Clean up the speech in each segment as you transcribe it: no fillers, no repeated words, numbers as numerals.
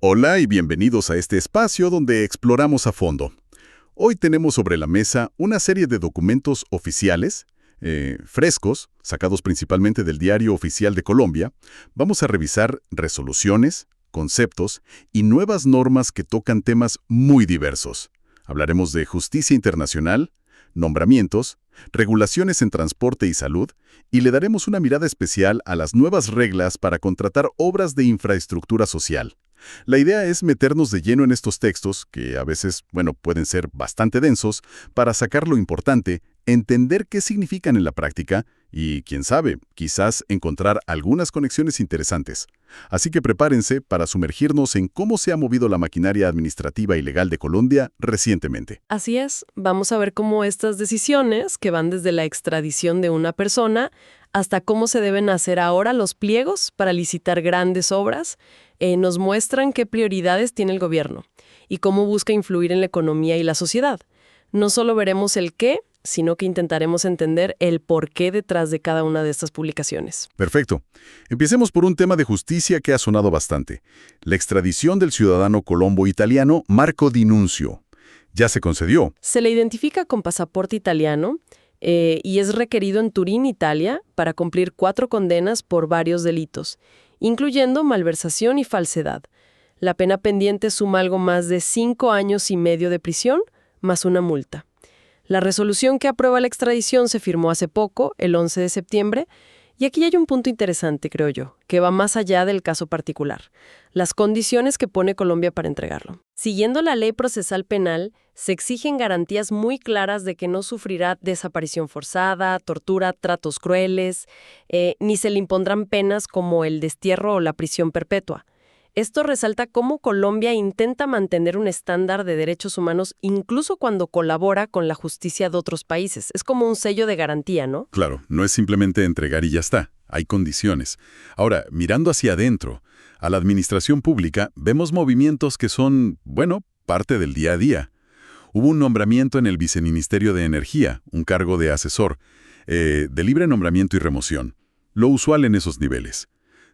Hola y bienvenidos a este espacio donde exploramos a fondo. Hoy tenemos sobre la mesa una serie de documentos oficiales, frescos, sacados principalmente del Diario Oficial de Colombia. Vamos a revisar resoluciones, conceptos y nuevas normas que tocan temas muy diversos. Hablaremos de justicia internacional, nombramientos, regulaciones en transporte y salud, y le daremos una mirada especial a las nuevas reglas para contratar obras de infraestructura social. La idea es meternos de lleno en estos textos, que a veces, pueden ser bastante densos, para sacar lo importante, entender qué significan en la práctica y, quién sabe, quizás encontrar algunas conexiones interesantes. Así que prepárense para sumergirnos en cómo se ha movido la maquinaria administrativa y legal de Colombia recientemente. Así es, vamos a ver cómo estas decisiones, que van desde la extradición de una persona hasta cómo se deben hacer ahora los pliegos para licitar grandes obras, nos muestran qué prioridades tiene el gobierno y cómo busca influir en la economía y la sociedad. No solo veremos el qué, sino que intentaremos entender el porqué detrás de cada una de estas publicaciones. Perfecto. Empecemos por un tema de justicia que ha sonado bastante. La extradición del ciudadano colombo-italiano Marco Di Nunzio. Ya se concedió. Se le identifica con pasaporte italiano y es requerido en Turín, Italia, para cumplir 4 condenas por varios delitos, incluyendo malversación y falsedad. La pena pendiente suma algo más de 5 años y medio de prisión, más una multa. La resolución que aprueba la extradición se firmó hace poco, el 11 de septiembre, y aquí hay un punto interesante, creo yo, que va más allá del caso particular: las condiciones que pone Colombia para entregarlo. Siguiendo la ley procesal penal, se exigen garantías muy claras de que no sufrirá desaparición forzada, tortura, tratos crueles, ni se le impondrán penas como el destierro o la prisión perpetua. Esto resalta cómo Colombia intenta mantener un estándar de derechos humanos incluso cuando colabora con la justicia de otros países. Es como un sello de garantía, ¿no? Claro, no es simplemente entregar y ya está. Hay condiciones. Ahora, mirando hacia adentro, a la administración pública, vemos movimientos que son, parte del día a día. Hubo un nombramiento en el Viceministerio de Energía, un cargo de asesor, de libre nombramiento y remoción, lo usual en esos niveles.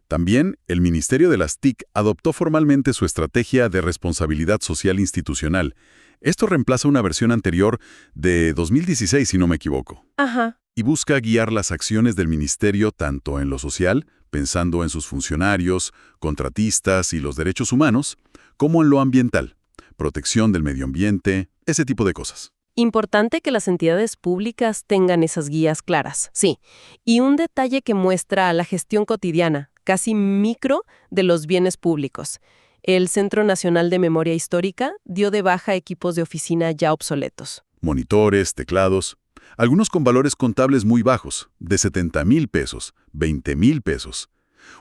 También, el Ministerio de las TIC adoptó formalmente su estrategia de responsabilidad social institucional. Esto reemplaza una versión anterior de 2016, si no me equivoco. Ajá. Y busca guiar las acciones del ministerio tanto en lo social, pensando en sus funcionarios, contratistas y los derechos humanos, como en lo ambiental, protección del medio ambiente, ese tipo de cosas. Importante que las entidades públicas tengan esas guías claras, sí. Y un detalle que muestra la gestión cotidiana, casi micro, de los bienes públicos. El Centro Nacional de Memoria Histórica dio de baja equipos de oficina ya obsoletos. Monitores, teclados, algunos con valores contables muy bajos, de 70,000 pesos, 20,000 pesos.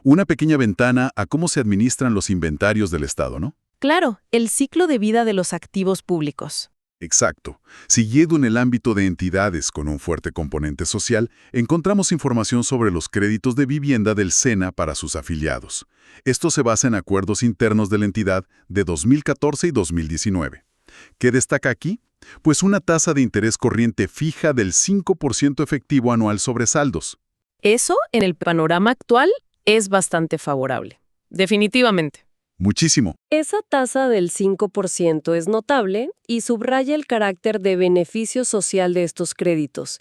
Una pequeña ventana a cómo se administran los inventarios del Estado, ¿no? Claro, el ciclo de vida de los activos públicos. Exacto. Siguiendo en el ámbito de entidades con un fuerte componente social, encontramos información sobre los créditos de vivienda del SENA para sus afiliados. Esto se basa en acuerdos internos de la entidad de 2014 y 2019. ¿Qué destaca aquí? Pues una tasa de interés corriente fija del 5% efectivo anual sobre saldos. Eso, en el panorama actual, es bastante favorable. Definitivamente. Muchísimo. Esa tasa del 5% es notable y subraya el carácter de beneficio social de estos créditos.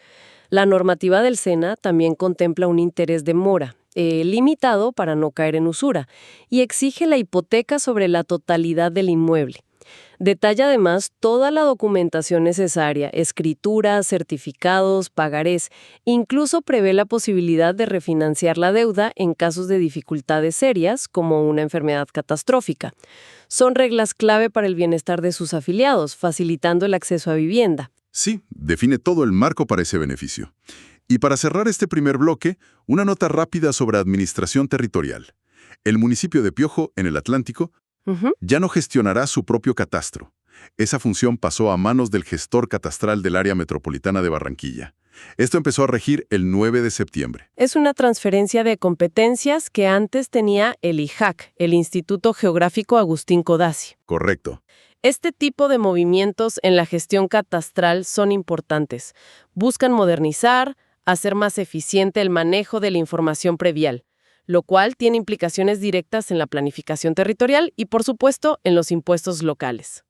La normativa del SENA también contempla un interés de mora, limitado para no caer en usura, y exige la hipoteca sobre la totalidad del inmueble. Detalla además toda la documentación necesaria: escrituras, certificados, pagarés. Incluso prevé la posibilidad de refinanciar la deuda en casos de dificultades serias, como una enfermedad catastrófica. Son reglas clave para el bienestar de sus afiliados, facilitando el acceso a vivienda. Sí, define todo el marco para ese beneficio. Y para cerrar este primer bloque, una nota rápida sobre administración territorial. El municipio de Piojo, en el Atlántico, ya no gestionará su propio catastro. Esa función pasó a manos del gestor catastral del área metropolitana de Barranquilla. Esto empezó a regir el 9 de septiembre. Es una transferencia de competencias que antes tenía el IJAC, el Instituto Geográfico Agustín Codazzi. Correcto. Este tipo de movimientos en la gestión catastral son importantes. Buscan modernizar, hacer más eficiente el manejo de la información previal. lo cual tiene implicaciones directas en la planificación territorial y, por supuesto, en los impuestos locales.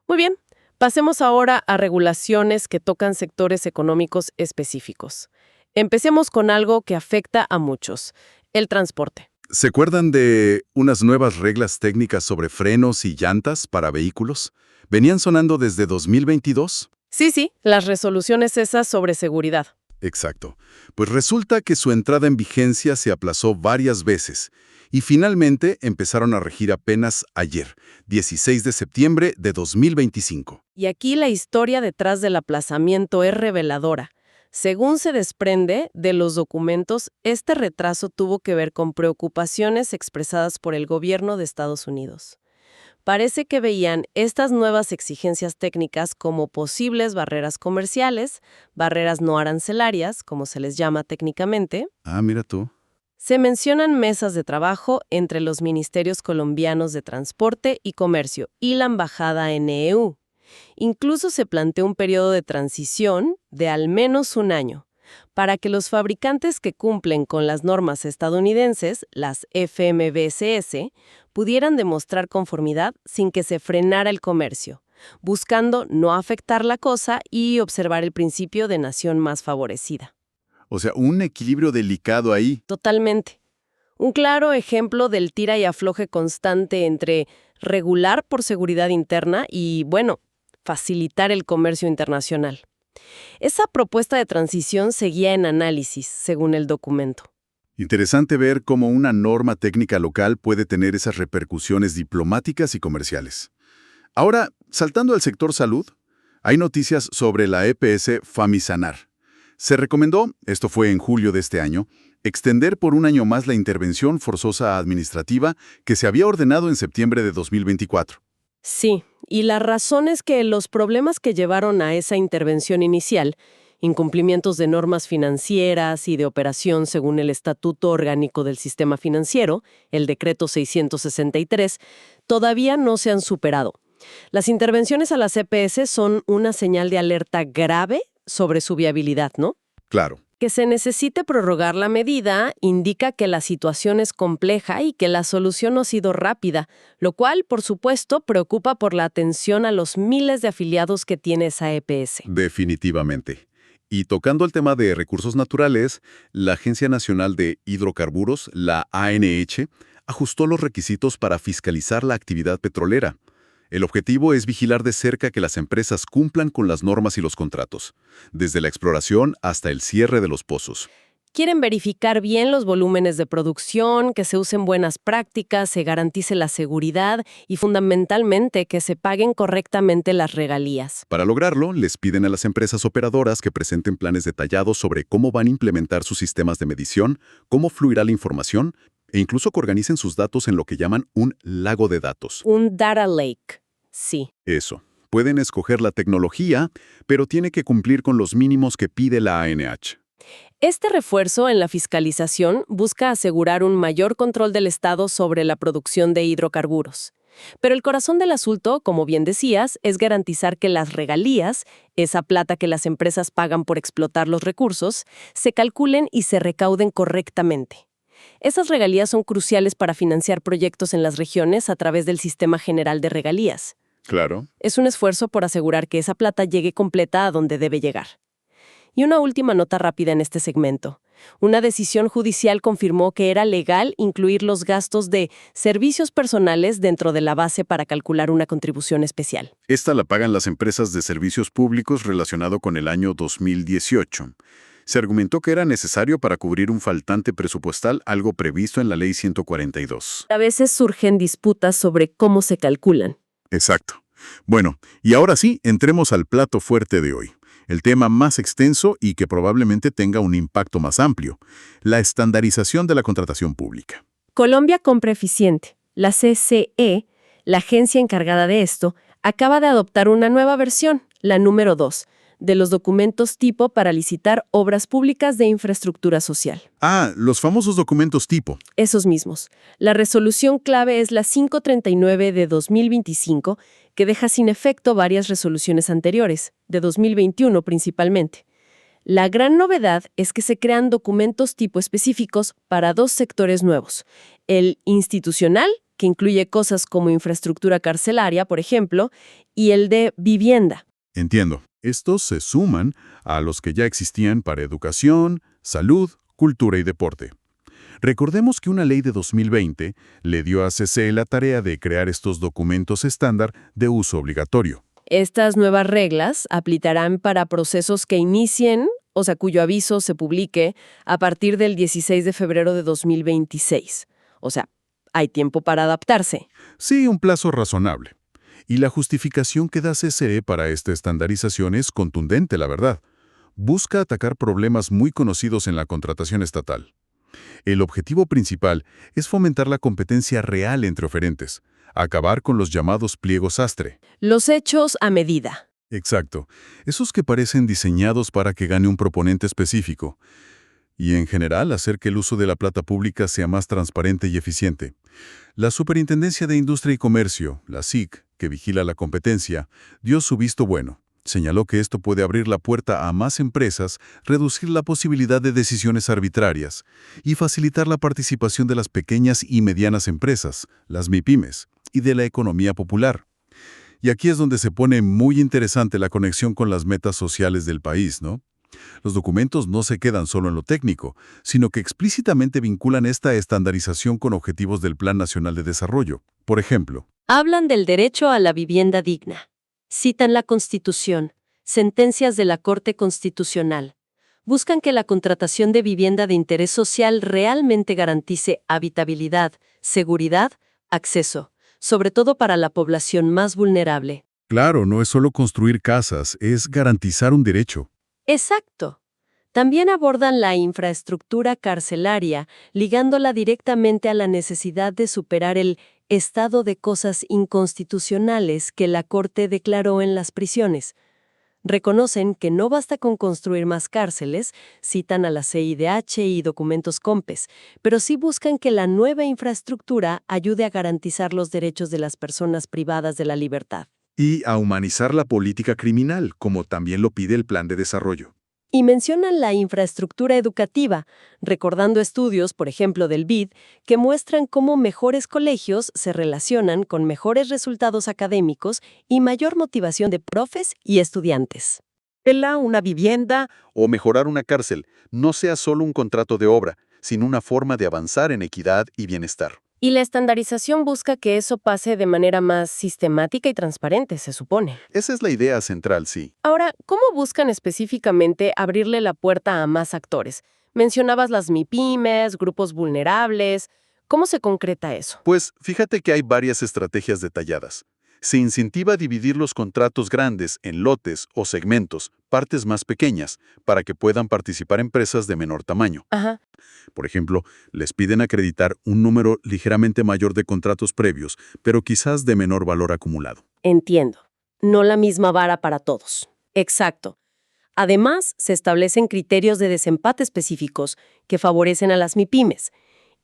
Muy bien, pasemos ahora a regulaciones que tocan sectores económicos específicos. Empecemos con algo que afecta a muchos, el transporte. ¿Se acuerdan de unas nuevas reglas técnicas sobre frenos y llantas para vehículos? ¿Venían sonando desde 2022? Sí, las resoluciones esas sobre seguridad. Exacto. Pues resulta que su entrada en vigencia se aplazó varias veces y finalmente empezaron a regir apenas ayer, 16 de septiembre de 2025. Y aquí la historia detrás del aplazamiento es reveladora. Según se desprende de los documentos, este retraso tuvo que ver con preocupaciones expresadas por el gobierno de Estados Unidos. Parece que veían estas nuevas exigencias técnicas como posibles barreras comerciales, barreras no arancelarias, como se les llama técnicamente. Ah, mira tú. Se mencionan mesas de trabajo entre los ministerios colombianos de Transporte y Comercio y la embajada en EU. Incluso se planteó un periodo de transición de al menos un año, para que los fabricantes que cumplen con las normas estadounidenses, las FMVSS, pudieran demostrar conformidad sin que se frenara el comercio, buscando no afectar la cosa y observar el principio de nación más favorecida. O sea, un equilibrio delicado ahí. Totalmente. Un claro ejemplo del tira y afloje constante entre regular por seguridad interna y, bueno, facilitar el comercio internacional. Esa propuesta de transición seguía en análisis, según el documento. Interesante ver cómo una norma técnica local puede tener esas repercusiones diplomáticas y comerciales. Ahora, saltando al sector salud, hay noticias sobre la EPS Famisanar. Se recomendó, esto fue en julio de este año, extender por un año más la intervención forzosa administrativa que se había ordenado en septiembre de 2024. Sí, y la razón es que los problemas que llevaron a esa intervención inicial, incumplimientos de normas financieras y de operación según el Estatuto Orgánico del Sistema Financiero, el Decreto 663, todavía no se han superado. Las intervenciones a las EPS son una señal de alerta grave sobre su viabilidad, ¿no? Claro. Que se necesite prorrogar la medida indica que la situación es compleja y que la solución no ha sido rápida, lo cual, por supuesto, preocupa por la atención a los miles de afiliados que tiene esa EPS. Definitivamente. Y tocando el tema de recursos naturales, la Agencia Nacional de Hidrocarburos, la ANH, ajustó los requisitos para fiscalizar la actividad petrolera. El objetivo es vigilar de cerca que las empresas cumplan con las normas y los contratos, desde la exploración hasta el cierre de los pozos. Quieren verificar bien los volúmenes de producción, que se usen buenas prácticas, se garantice la seguridad y, fundamentalmente, que se paguen correctamente las regalías. Para lograrlo, les piden a las empresas operadoras que presenten planes detallados sobre cómo van a implementar sus sistemas de medición, cómo fluirá la información e incluso que organicen sus datos en lo que llaman un lago de datos. Un data lake. Sí. Eso. Pueden escoger la tecnología, pero tiene que cumplir con los mínimos que pide la ANH. Este refuerzo en la fiscalización busca asegurar un mayor control del Estado sobre la producción de hidrocarburos. Pero el corazón del asunto, como bien decías, es garantizar que las regalías, esa plata que las empresas pagan por explotar los recursos, se calculen y se recauden correctamente. Esas regalías son cruciales para financiar proyectos en las regiones a través del Sistema General de Regalías. Claro. Es un esfuerzo por asegurar que esa plata llegue completa a donde debe llegar. Y una última nota rápida en este segmento. Una decisión judicial confirmó que era legal incluir los gastos de servicios personales dentro de la base para calcular una contribución especial. Esta la pagan las empresas de servicios públicos relacionado con el año 2018. Se argumentó que era necesario para cubrir un faltante presupuestal, algo previsto en la Ley 142. A veces surgen disputas sobre cómo se calculan. Exacto. Bueno, y ahora sí, entremos al plato fuerte de hoy. El tema más extenso y que probablemente tenga un impacto más amplio, la estandarización de la contratación pública. Colombia Compra Eficiente, la CCE, la agencia encargada de esto, acaba de adoptar una nueva versión, la número 2, de los documentos tipo para licitar obras públicas de infraestructura social. Ah, los famosos documentos tipo. Esos mismos. La resolución clave es la 539 de 2025, que deja sin efecto varias resoluciones anteriores, de 2021 principalmente. La gran novedad es que se crean documentos tipo específicos para dos sectores nuevos. El institucional, que incluye cosas como infraestructura carcelaria, por ejemplo, y el de vivienda. Entiendo. Estos se suman a los que ya existían para educación, salud, cultura y deporte. Recordemos que una ley de 2020 le dio a CC la tarea de crear estos documentos estándar de uso obligatorio. Estas nuevas reglas aplicarán para procesos que inicien, o sea, cuyo aviso se publique a partir del 16 de febrero de 2026. O sea, hay tiempo para adaptarse. Sí, un plazo razonable. Y la justificación que da CCE para esta estandarización es contundente, la verdad. Busca atacar problemas muy conocidos en la contratación estatal. El objetivo principal es fomentar la competencia real entre oferentes, acabar con los llamados pliegos sastre. Los hechos a medida. Exacto, esos que parecen diseñados para que gane un proponente específico. Y en general hacer que el uso de la plata pública sea más transparente y eficiente. La Superintendencia de Industria y Comercio, la SIC, que vigila la competencia, dio su visto bueno. Señaló que esto puede abrir la puerta a más empresas, reducir la posibilidad de decisiones arbitrarias y facilitar la participación de las pequeñas y medianas empresas, las MIPYMES, y de la economía popular. Y aquí es donde se pone muy interesante la conexión con las metas sociales del país, ¿no? Los documentos no se quedan solo en lo técnico, sino que explícitamente vinculan esta estandarización con objetivos del Plan Nacional de Desarrollo. Por ejemplo, Hablan del derecho a la vivienda digna. Citan la Constitución, sentencias de la Corte Constitucional. Buscan que la contratación de vivienda de interés social realmente garantice habitabilidad, seguridad, acceso, sobre todo para la población más vulnerable. claro, no es solo construir casas, es garantizar un derecho. Exacto. También abordan la infraestructura carcelaria, ligándola directamente a la necesidad de superar el estado de cosas inconstitucionales que la Corte declaró en las prisiones. Reconocen que no basta con construir más cárceles, citan a la CIDH y documentos COMPES, pero sí buscan que la nueva infraestructura ayude a garantizar los derechos de las personas privadas de la libertad. Y a humanizar la política criminal, como también lo pide el Plan de Desarrollo. Y mencionan la infraestructura educativa, recordando estudios, por ejemplo, del BID, que muestran cómo mejores colegios se relacionan con mejores resultados académicos y mayor motivación de profes y estudiantes. Una vivienda o mejorar una cárcel no sea solo un contrato de obra, sino una forma de avanzar en equidad y bienestar. Y la estandarización busca que eso pase de manera más sistemática y transparente, se supone. Esa es la idea central, sí. Ahora, ¿cómo buscan específicamente abrirle la puerta a más actores? Mencionabas las MIPYMES, grupos vulnerables. ¿Cómo se concreta eso? Pues fíjate que hay varias estrategias detalladas. Se incentiva a dividir los contratos grandes en lotes o segmentos, partes más pequeñas, para que puedan participar empresas de menor tamaño. Ajá. Por ejemplo, les piden acreditar un número ligeramente mayor de contratos previos, pero quizás de menor valor acumulado. Entiendo. No la misma vara para todos. Exacto. Además, se establecen criterios de desempate específicos que favorecen a las MIPYMES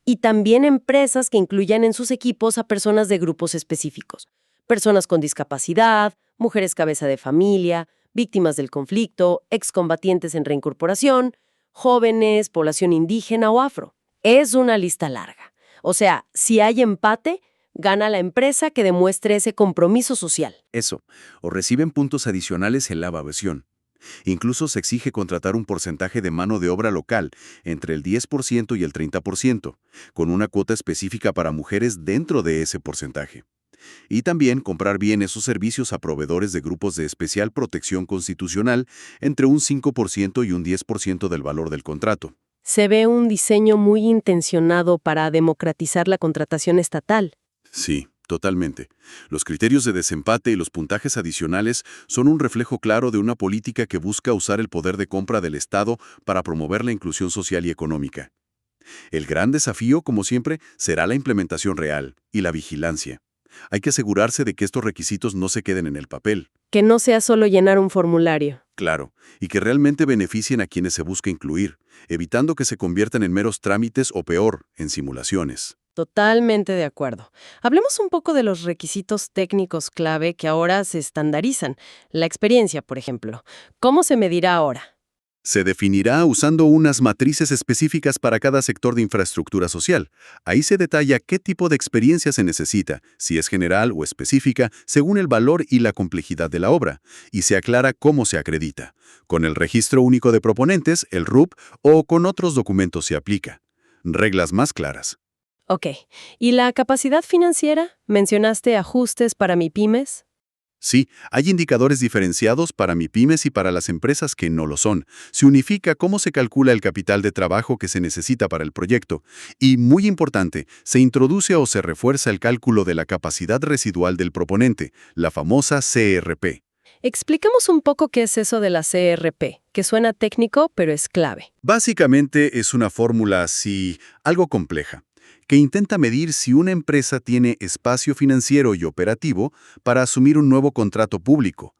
y también empresas que incluyan en sus equipos a personas de grupos específicos. Personas con discapacidad, mujeres cabeza de familia, víctimas del conflicto, excombatientes en reincorporación, jóvenes, población indígena o afro. Es una lista larga. O sea, si hay empate, gana la empresa que demuestre ese compromiso social. Eso, o reciben puntos adicionales en la evaluación. Incluso se exige contratar un porcentaje de mano de obra local, entre el 10% y el 30%, con una cuota específica para mujeres dentro de ese porcentaje. Y también comprar bienes o servicios a proveedores de grupos de especial protección constitucional entre un 5% y un 10% del valor del contrato. Se ve un diseño muy intencionado para democratizar la contratación estatal. Sí, totalmente. Los criterios de desempate y los puntajes adicionales son un reflejo claro de una política que busca usar el poder de compra del Estado para promover la inclusión social y económica. El gran desafío, como siempre, será la implementación real y la vigilancia. Hay que asegurarse de que estos requisitos no se queden en el papel. Que no sea solo llenar un formulario. Claro, y que realmente beneficien a quienes se busca incluir, evitando que se conviertan en meros trámites o peor, en simulaciones. Totalmente de acuerdo. Hablemos un poco de los requisitos técnicos clave que ahora se estandarizan. La experiencia, por ejemplo. ¿Cómo se medirá ahora? Se definirá usando unas matrices específicas para cada sector de infraestructura social. Ahí se detalla qué tipo de experiencia se necesita, si es general o específica, según el valor y la complejidad de la obra, y se aclara cómo se acredita, con el Registro Único de Proponentes, el RUP, o con otros documentos se aplica. Reglas más claras. Ok. ¿Y la capacidad financiera? ¿Mencionaste ajustes para MIPYMES? Sí, hay indicadores diferenciados para MIPYMES y para las empresas que no lo son. Se unifica cómo se calcula el capital de trabajo que se necesita para el proyecto. Y, muy importante, se introduce o se refuerza el cálculo de la capacidad residual del proponente, la famosa CRP. Expliquemos un poco qué es eso de la CRP, que suena técnico, pero es clave. Básicamente es una fórmula así, algo compleja, que intenta medir si una empresa tiene espacio financiero y operativo para asumir un nuevo contrato público.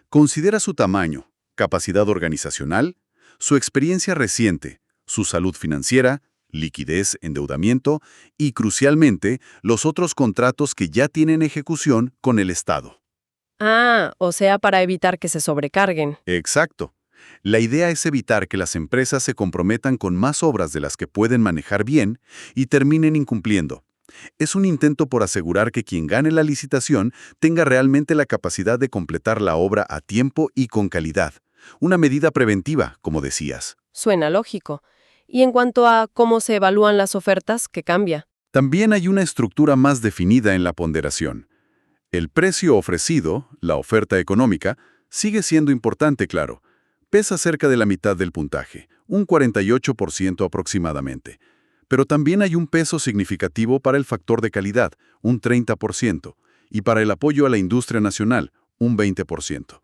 Considera su tamaño, capacidad organizacional, su experiencia reciente, su salud financiera, liquidez, endeudamiento y, crucialmente, los otros contratos que ya tienen ejecución con el Estado. Ah, o sea, para evitar que se sobrecarguen. Exacto. La idea es evitar que las empresas se comprometan con más obras de las que pueden manejar bien y terminen incumpliendo. Es un intento por asegurar que quien gane la licitación tenga realmente la capacidad de completar la obra a tiempo y con calidad. Una medida preventiva, como decías. Suena lógico. Y en cuanto a cómo se evalúan las ofertas, ¿qué cambia? También hay una estructura más definida en la ponderación. El precio ofrecido, la oferta económica, sigue siendo importante, claro. Pesa cerca de la mitad del puntaje, un 48% aproximadamente. Pero también hay un peso significativo para el factor de calidad, un 30%, y para el apoyo a la industria nacional, un 20%.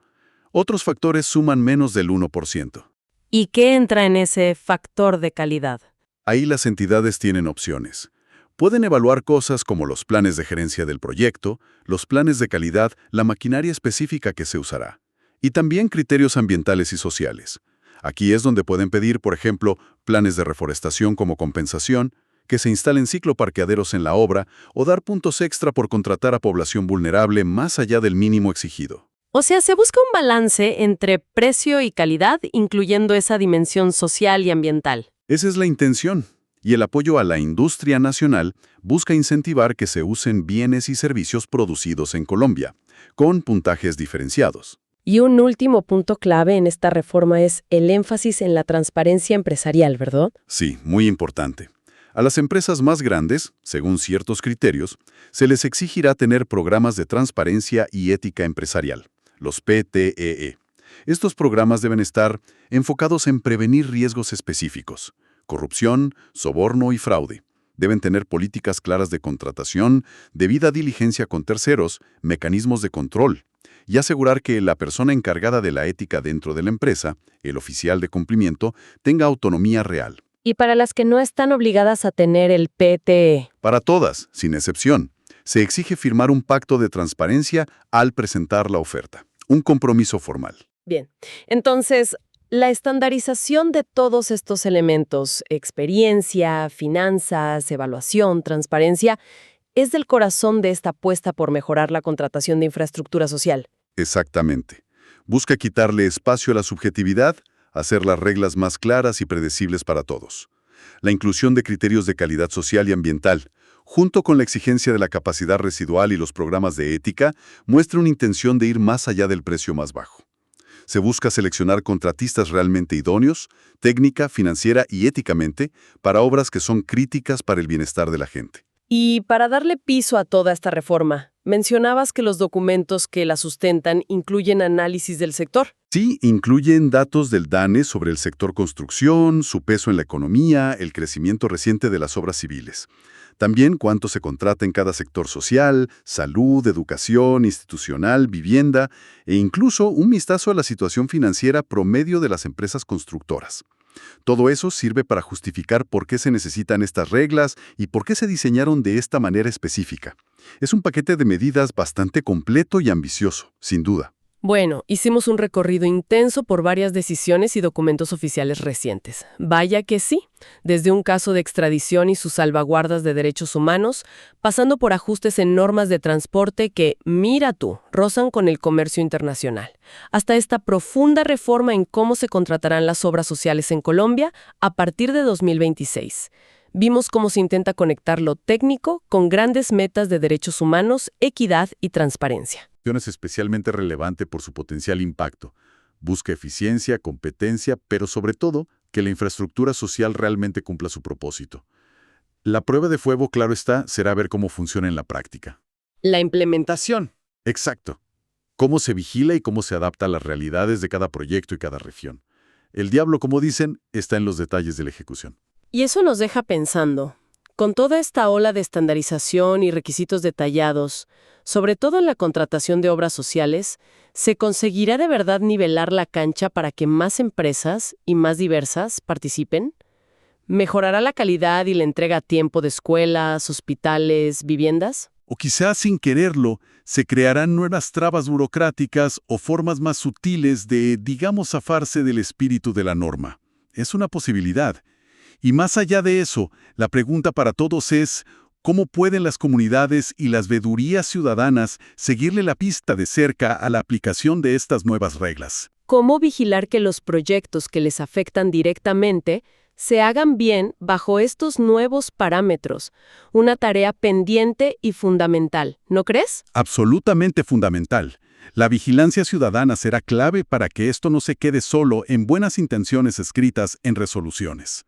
Otros factores suman menos del 1%. ¿Y qué entra en ese factor de calidad? Ahí las entidades tienen opciones. Pueden evaluar cosas como los planes de gerencia del proyecto, los planes de calidad, la maquinaria específica que se usará, y también criterios ambientales y sociales. Aquí es donde pueden pedir, por ejemplo, planes de reforestación como compensación, que se instalen cicloparqueaderos en la obra o dar puntos extra por contratar a población vulnerable más allá del mínimo exigido. O sea, se busca un balance entre precio y calidad, incluyendo esa dimensión social y ambiental. Esa es la intención. Y el apoyo a la industria nacional busca incentivar que se usen bienes y servicios producidos en Colombia, con puntajes diferenciados. Y un último punto clave en esta reforma es el énfasis en la transparencia empresarial, ¿verdad? Sí, muy importante. A las empresas más grandes, según ciertos criterios, se les exigirá tener programas de transparencia y ética empresarial, los PTEE. Estos programas deben estar enfocados en prevenir riesgos específicos: corrupción, soborno y fraude. Deben tener políticas claras de contratación, debida diligencia con terceros, mecanismos de control, y asegurar que la persona encargada de la ética dentro de la empresa, el oficial de cumplimiento, tenga autonomía real. Y para las que no están obligadas a tener el PTE. Para todas, sin excepción, se exige firmar un pacto de transparencia al presentar la oferta, un compromiso formal. Bien, entonces, la estandarización de todos estos elementos, experiencia, finanzas, evaluación, transparencia, es del corazón de esta apuesta por mejorar la contratación de infraestructura social. Exactamente. Busca quitarle espacio a la subjetividad, hacer las reglas más claras y predecibles para todos. La inclusión de criterios de calidad social y ambiental, junto con la exigencia de la capacidad residual y los programas de ética, muestra una intención de ir más allá del precio más bajo. Se busca seleccionar contratistas realmente idóneos, técnica, financiera y éticamente, para obras que son críticas para el bienestar de la gente. Y para darle piso a toda esta reforma, mencionabas que los documentos que la sustentan incluyen análisis del sector. Sí, incluyen datos del DANE sobre el sector construcción, su peso en la economía, el crecimiento reciente de las obras civiles. También cuánto se contrata en cada sector social, salud, educación, institucional, vivienda, e incluso un vistazo a la situación financiera promedio de las empresas constructoras. Todo eso sirve para justificar por qué se necesitan estas reglas y por qué se diseñaron de esta manera específica. Es un paquete de medidas bastante completo y ambicioso, sin duda. Bueno, hicimos un recorrido intenso por varias decisiones y documentos oficiales recientes. Vaya que sí, desde un caso de extradición y sus salvaguardas de derechos humanos, pasando por ajustes en normas de transporte que, mira tú, rozan con el comercio internacional, hasta esta profunda reforma en cómo se contratarán las obras sociales en Colombia a partir de 2026. Vimos cómo se intenta conectar lo técnico con grandes metas de derechos humanos, equidad y transparencia. Es especialmente relevante por su potencial impacto. Busca eficiencia, competencia, pero sobre todo, que la infraestructura social realmente cumpla su propósito. La prueba de fuego, claro está, será ver cómo funciona en la práctica. La implementación. Exacto. Cómo se vigila y cómo se adapta a las realidades de cada proyecto y cada región. El diablo, como dicen, está en los detalles de la ejecución. Y eso nos deja pensando, con toda esta ola de estandarización y requisitos detallados, sobre todo en la contratación de obras sociales, ¿se conseguirá de verdad nivelar la cancha para que más empresas y más diversas participen? ¿Mejorará la calidad y la entrega a tiempo de escuelas, hospitales, viviendas? O quizás sin quererlo, se crearán nuevas trabas burocráticas o formas más sutiles de, digamos, zafarse del espíritu de la norma. Es una posibilidad. Y más allá de eso, la pregunta para todos es, ¿cómo pueden las comunidades y las veedurías ciudadanas seguirle la pista de cerca a la aplicación de estas nuevas reglas? ¿Cómo vigilar que los proyectos que les afectan directamente se hagan bien bajo estos nuevos parámetros? Una tarea pendiente y fundamental, ¿no crees? Absolutamente fundamental. La vigilancia ciudadana será clave para que esto no se quede solo en buenas intenciones escritas en resoluciones.